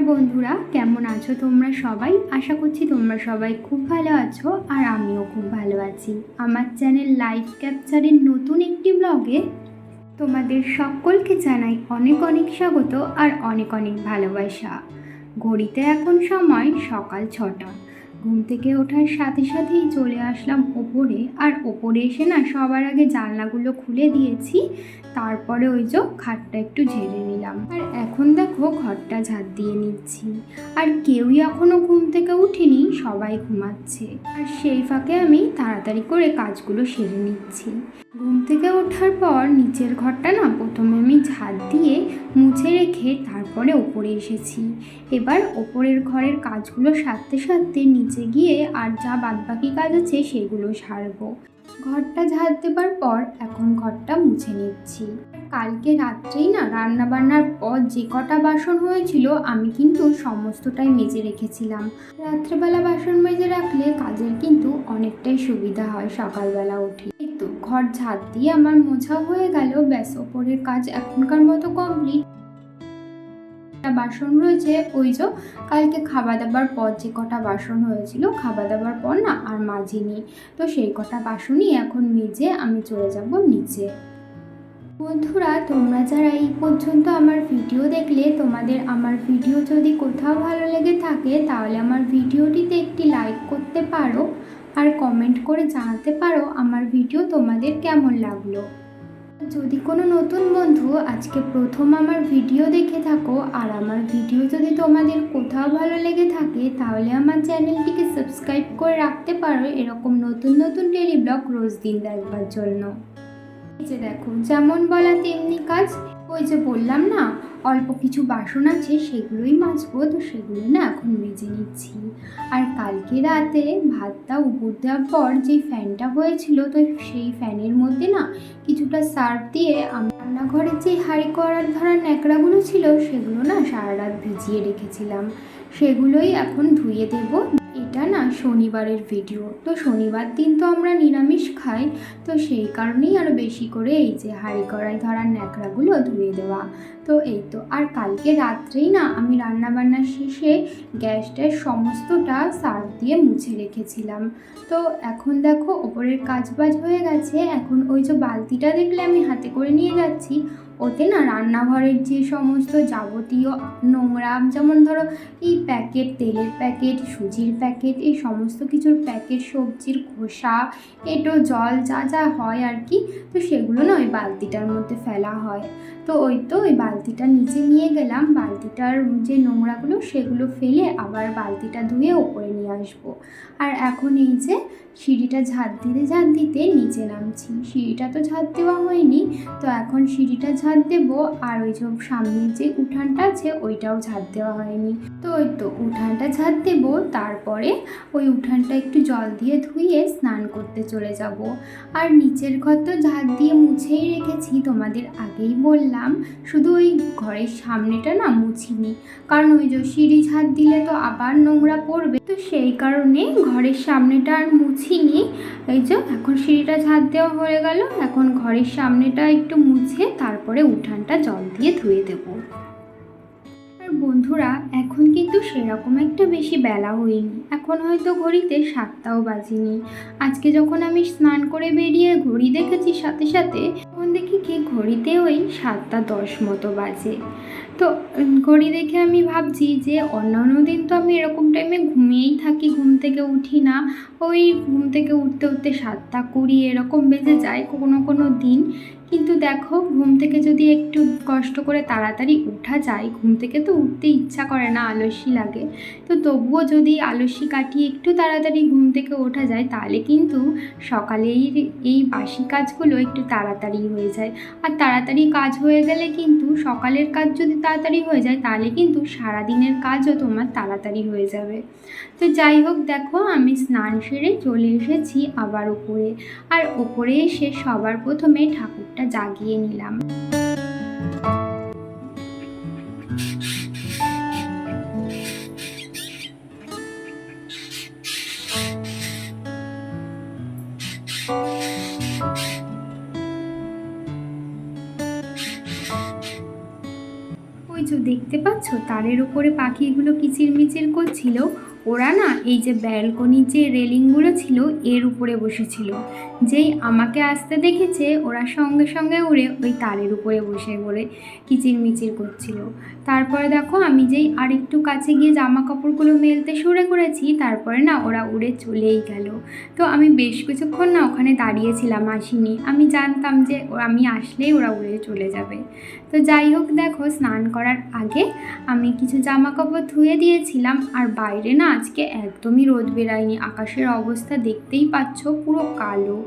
বন্ধুরা, কেমন আছো তোমরা সবাই? আশা করছি তোমরা সবাই খুব ভালো আছো আর আমিও খুব ভালো আছি। আমার চ্যানেল লাইফ ক্যাপচারের নতুন একটি ব্লগে তোমাদের সকলকে জানাই অনেক অনেক স্বাগত আর অনেক অনেক ভালোবাসা। ঘড়িতে এখন সময় সকাল 6টা। ঘুম থেকে ওঠার সাথে সাথেই চলে আসলাম ওপরে, আর ওপরে এসে না সবার আগে জানলাগুলো খুলে দিয়েছি। তারপরে ওই যে খাটটা একটু ঝেড়ে নিলাম, আর এখন দেখো ঘরটা ঝাড় দিয়ে নিচ্ছি। আর কেউই এখনো ঘুম থেকে উঠেনি, সবাই ঘুমাচ্ছে। আর সেই ফাঁকে আমি তাড়াতাড়ি করে কাজগুলো সেরে নিচ্ছি। ঘুম থেকে ওঠার পর নিচের ঘরটা না প্রথমে আমি ঝাড় দিয়ে মুছে রেখে তারপরে ওপরে এসেছি। এবার ওপরের ঘরের কাজগুলো সারতে সারতে নিচে গিয়ে আর যা বাদবাকি কাজ আছে সেগুলো সারবো। ঘরটা ঝাড় দেবার পর এখন ঘরটা মুছে নিচ্ছি। কালকে রাত্রেই না রান্না বান্নার পর যে কটা বাসন হয়েছিল আমি কিন্তু সমস্তটাই মেজে রেখেছিলাম। রাত্রেবেলা বাসন মেজে রাখলে কাজের কিন্তু অনেকটাই সুবিধা হয় সকালবেলা উঠে। তো ঘর ঝাড় দিয়ে আমার মোছা হয়ে গেল, ব্যাস ওপরের কাজ এখনকার মতো কমপ্লিট। বাসন রয়েছে ওই যে কালকে খাওয়া দাবার পর যে কটা বাসন হয়েছিল, খাওয়া দাবার পর না আর মাজিনি, তো সেই কটা বাসনই এখন মেজে আমি চলে যাব নিচে। বন্ধুরা, তোমরা যারা এই পর্যন্ত আমার ভিডিও দেখলে, তোমাদের আমার ভিডিও যদি কোথাও ভালো লেগে থাকে তাহলে আমার ভিডিওটিতে একটি লাইক করতে পারো আর কমেন্ট করে জানাতে পারো আমার ভিডিও তোমাদের কেমন লাগলো। যদি কোনো নতুন বন্ধু আজকে প্রথম আমার ভিডিও দেখে থাকো আর আমার ভিডিও যদি তোমাদের কোথাও ভালো লেগে থাকে তাহলে আমার চ্যানেলটিকে সাবস্ক্রাইব করে রাখতে পারো এরকম নতুন নতুন ডেইলি ব্লগ রোজ দিন দেখবার জন্য। এই যে দেখো, যেমন বলা তেমনি কাজ। ওই যে বললাম না অল্প কিছু বাসন আছে সেগুলোই মাজবো, তো সেগুলো না এখন মেজে নিচ্ছি। আর কালকে রাতে ভাতটা উপর দেওয়ার পর যে ফ্যানটা হয়েছিল, তো সেই ফ্যানের মধ্যে না কিছুটা সার্ফ দিয়ে আমি রান্নাঘরের যে হাঁড়ি করার ধরার ন্যাকড়াগুলো ছিল সেগুলো না সারা রাত ভিজিয়ে রেখেছিলাম, সেগুলোই এখন ধুয়ে দেব। এটা না শনিবারের ভিডিও, তো শনিবার দিন তো আমরা নিরামিষ খাই, তো সেই কারণেই আরও বেশি করে এই যে হাঁড়ি কড়াই ধরার ন্যাকড়াগুলো ধুয়ে দেওয়া। তো এই তো, আর কালকে রাত্রেই না আমি রান্নাবান্না শেষে গ্যাসটার সমস্তটা সার্ফ দিয়ে মুছে রেখেছিলাম। তো এখন দেখো ওপরের কাজবাজ হয়ে গেছে। এখন ওই যে বালতিটা দেখলে আমি হাতে করে নিয়ে যাচ্ছি, ওতে না রান্নাঘরের যে সমস্ত যাবতীয় নোংরা, যেমন ধরো এই প্যাকেট, তেলের প্যাকেট, সুজির প্যাকেট, এই সমস্ত কিছুর প্যাকেট, সবজির খোসা, এঁটো জল যা যা হয় আর কি, তো সেগুলো না ওই বালতিটার মধ্যে ফেলা হয়। তো ওই বালতিটা নিচে নিয়ে গেলাম, বালতিটার যে নোংরাগুলো সেগুলো ফেলে আবার বালতিটা ধুয়ে ওপরে নিয়ে আসবো। আর এখন এই যে সিঁড়িটা ঝাড় দিতে নিচে নামছি। সিঁড়িটা তো ঝাড় দেওয়া হয়নি, তো এখন সিঁড়িটা ঝাড় দেবো। আর ওই যে সামনের যে উঠানটা আছে ওইটাও ঝাড় দেওয়া হয়নি, তো ওই তো উঠানটা ঝাড় দেবো। তারপরে ওই উঠানটা একটু জল দিয়ে ধুয়ে স্নান করতে চলে যাব। আর নিচের ঘর তো ঝাড় দিয়ে মুছেই রেখেছি, তোমাদের আগেই বললাম। শুধু ওই ঘরের সামনেটা না মুছিনি, কারণ ওই যে সিঁড়ি ঝাড় দিলে তো আবার নোংরা পড়বে, তো সেই কারণে ঘরের সামনেটা আর মুছিনি। এই যে এখন সিঁড়িটা ঝাড় দেওয়া হয়ে গেল, এখন ঘরের সামনেটা একটু মুছে তারপরে উঠানটা জল দিয়ে ধুয়ে দেবো। বন্ধুরা, এখন কিন্তু সেরকম একটা বেশি বেলা হয়নি, এখন হয়তো ঘড়িতে 7টাও বাজেনি। আজকে যখন আমি স্নান করে বেরিয়ে ঘড়ি দেখেছি সাথে সাথে, তখন দেখি কি ঘড়িতে ওই 7:10 মতো বাজে। তো ঘড়ি দেখে আমি ভাবছি যে অন্যান্য দিন তো আমি এরকম টাইমে ঘুমিয়েই থাকি, ঘুম থেকে উঠি না। ওই ঘুম থেকে উঠতে উঠতে 7:20 এরকম বেজে যায় কোনো কোনো দিন। কিন্তু দেখো, ঘুম থেকে যদি একটু কষ্ট করে তাড়াতাড়ি ওঠা যায়, ঘুম থেকে তো উঠতে ইচ্ছা করে না, আলস্যি লাগে, তো তবুও যদি আলস্যি কাটিয়ে একটু তাড়াতাড়ি ঘুম থেকে ওঠা যায় তাহলে কিন্তু সকালেই এই বাসি কাজগুলো একটু তাড়াতাড়ি হয়ে যায়। আর তাড়াতাড়ি কাজ হয়ে গেলে কিন্তু, সকালের কাজ যদি তাড়াতাড়ি হয়ে যায় তাহলে কিন্তু সারাদিনের কাজও তোমার তাড়াতাড়ি হয়ে যাবে। তো যাই হোক, দেখো আমি স্নান সেরে চলে এসেছি আবার উপরে। আর উপরে এসে সবার প্রথমে ঠাকুরটা জাগিয়ে নিলাম। ওই যে দেখতে পাচ্ছ তারের উপরে পাখিগুলো কিচিরমিচির করছিল। ওরা না এই যে ব্যালকনির যে রেলিংগুলো ছিল এর উপরে বসেছিল। যেই আমাকে আসতে দেখেছে ওরা সঙ্গে সঙ্গে উড়ে ওই তারের উপরে বসে পড়ে কিচিরমিচির করছিল। তারপরে দেখো আমি যেই আরেকটু কাছে গিয়ে জামা কাপড়গুলো মেলতে শুরু করেছি তারপরে না ওরা উড়ে চলেই গেল। তো আমি বেশ কিছুক্ষণ না ওখানে দাঁড়িয়েছিলাম, আসিনি। আমি জানতাম যে আমি আসলেই ওরা উড়ে চলে যাবে। তো যাই হোক, দেখো স্নান করার আগে আমি কিছু জামা কাপড় ধুয়ে দিয়েছিলাম। আর বাইরে না আজকে একদমই রোদ বেরায়নি। আকাশের অবস্থা দেখতেই পাচ্ছ, পুরো কালো।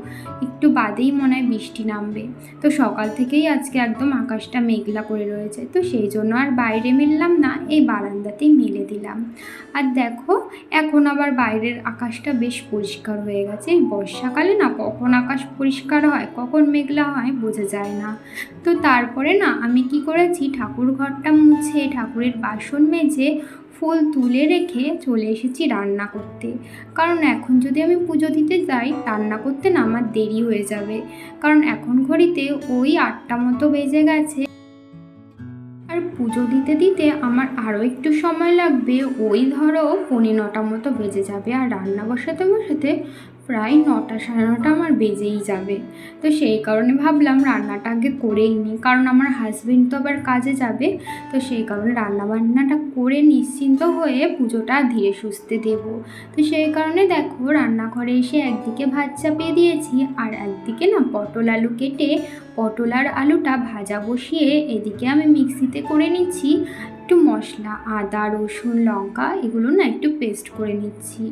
একটু বাদেই মনে হয় বৃষ্টি নামবে। তো সকাল থেকেই আজকে একদম আকাশটা মেঘলা করে রয়েছে। তো সেই জন্য আর বাইরে মেললাম না, এই বারান্দাতেই মেলে দিলাম। আর দেখো এখন আবার বাইরের আকাশটা বেশ পরিষ্কার হয়ে গেছে। এই বর্ষাকালে না কখন আকাশ পরিষ্কার হয় কখন মেঘলা হয় বোঝা যায় না। তো তারপরে না আমি কি করেছি, ঠাকুর ঘরটা মুছে ঠাকুরের বাসন মেজে ফুল তুলে রেখে চলে এসেছি রান্না করতে। কারণ এখন যদি আমি পুজো দিতে যাই রান্না করতে না আমার দেরি হয়ে যাবে। কারণ এখন ঘড়িতে ওই 8টা মতো বেজে গেছে। আর পুজো দিতে দিতে আমার আরও একটু সময় লাগবে, ওই ধরো 9:15 মতো বেজে যাবে। আর রান্না বসাতে বসাতে প্রায় 9টা 9:30 আমার বেজেই যাবে। তো সেই কারণে ভাবলাম রান্নাটা আগে করেই নিই, কারণ আমার হাজবেন্ড তো আবার কাজে যাবে। তো সেই কারণে রান্নাবান্নাটা করে নিশ্চিন্ত হয়ে পুজোটা ধীরে সুস্থে দেব। তো সেই কারণে দেখো রান্নাঘরে এসে একদিকে ভাত চাপিয়ে দিয়েছি আর একদিকে না পটল আলু কেটে পটল আর আলুটা ভাজা বসিয়ে এদিকে আমি মিক্সিতে করে নিচ্ছি একটু মশলা, আদা রসুন লঙ্কা এগুলো না একটু পেস্ট করে নিচ্ছি।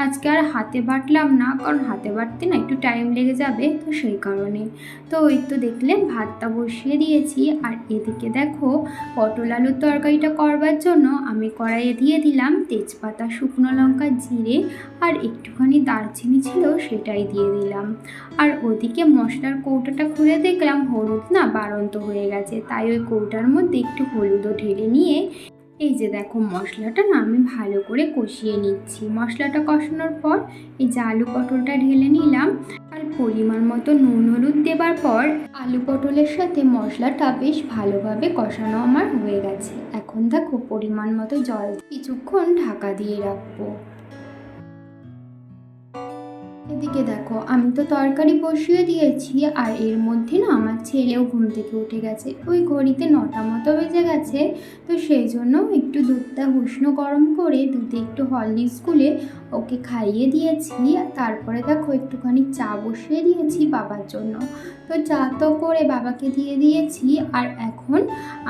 আজকে আর হাতে বাটলাম না, কারণ হাতে বাটতে না একটু টাইম লেগে যাবে। তো সেই কারণে তো ওই তো দেখলে ভাতটা বসিয়ে দিয়েছি। আর এদিকে দেখো পটল আলুর তরকারিটা করবার জন্য আমি কড়াইয়ে দিয়ে দিলাম তেজপাতা, শুকনো লঙ্কা, জিরে আর একটুখানি দারচিনি ছিল সেটাই দিয়ে দিলাম। আর ওদিকে মশলার কৌটোটা খুলে দেখলাম হলুদ না বাড়ন্ত হয়ে গেছে, তাই ওই কৌটার মধ্যে একটু হলুদও ঢেলে নিয়ে এই যে দেখো মশলাটা না আমি ভালো করে কষিয়ে নিচ্ছি। মশলাটা কষানোর পর এই যে আলু পটলটা ঢেলে নিলাম। আর পরিমাণ মতো নুন হলুদ দেবার পর আলু পটলের সাথে মশলাটা বেশ ভালোভাবে কষানো আমার হয়ে গেছে। এখন দেখো পরিমাণ মতো জল কিছুক্ষণ ঢাকা দিয়ে রাখবো। এদিকে দেখো আমি তো তরকারি বসিয়ে দিয়েছি আর এর মধ্যে না আমার ছেলেও ঘুম থেকে উঠে গেছে। ওই ঘড়িতে 9টা মতো বেজে গেছে। তো সেই জন্য একটু দুধটা উষ্ণ গরম করে দুধে একটু হরলিক্স গুলে ওকে খাইয়ে দিয়েছি। তারপরে দেখো একটুখানি চা বসিয়ে দিয়েছি বাবার জন্য। তো চা তো করে বাবাকে দিয়ে দিয়েছি। আর এখন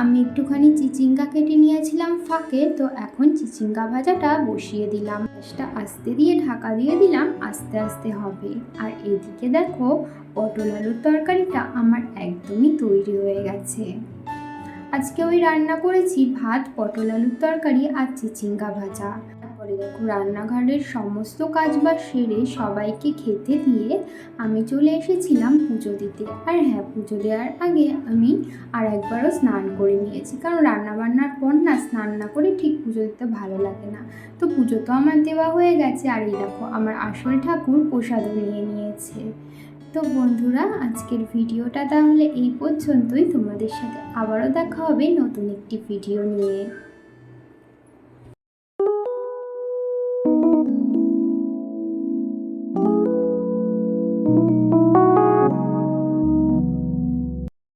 আমি একটুখানি চিচিঙ্গা কেটে নিয়েছিলাম ফাঁকে, তো এখন চিচিঙ্গা ভাজাটা বসিয়ে দিলাম। গ্যাসটা আস্তে দিয়ে ঢাকা দিয়ে দিলাম, আস্তে আস্তে হবে। আর এদিকে দেখো পটল আলুর তরকারিটা আমার একদমই তৈরি হয়ে গেছে। আজকে ওই রান্না করেছি ভাত, পটল আলুর তরকারি আর চিচিঙ্গা ভাজা। তারপরে দেখো রান্নাঘরের সমস্ত কাজবাজ সেরে সবাইকে খেতে দিয়ে আমি চলে এসেছিলাম পুজো দিতে। আর হ্যাঁ, পুজো দেওয়ার আগে আমি আর একবারও স্নান করে নিয়েছি, কারণ রান্নাবান্নার পর না স্নান না করে ঠিক পুজো দিতে ভালো লাগে না। তো পুজো তো আমার দেওয়া হয়ে গেছে। আর এই দেখো আমার আসল ঠাকুর প্রসাদও নিয়ে নিয়েছে। তো বন্ধুরা আজকের ভিডিওটা তাহলে এই পর্যন্তই। তোমাদের সাথে আবারও দেখা হবে নতুন একটি ভিডিও নিয়ে।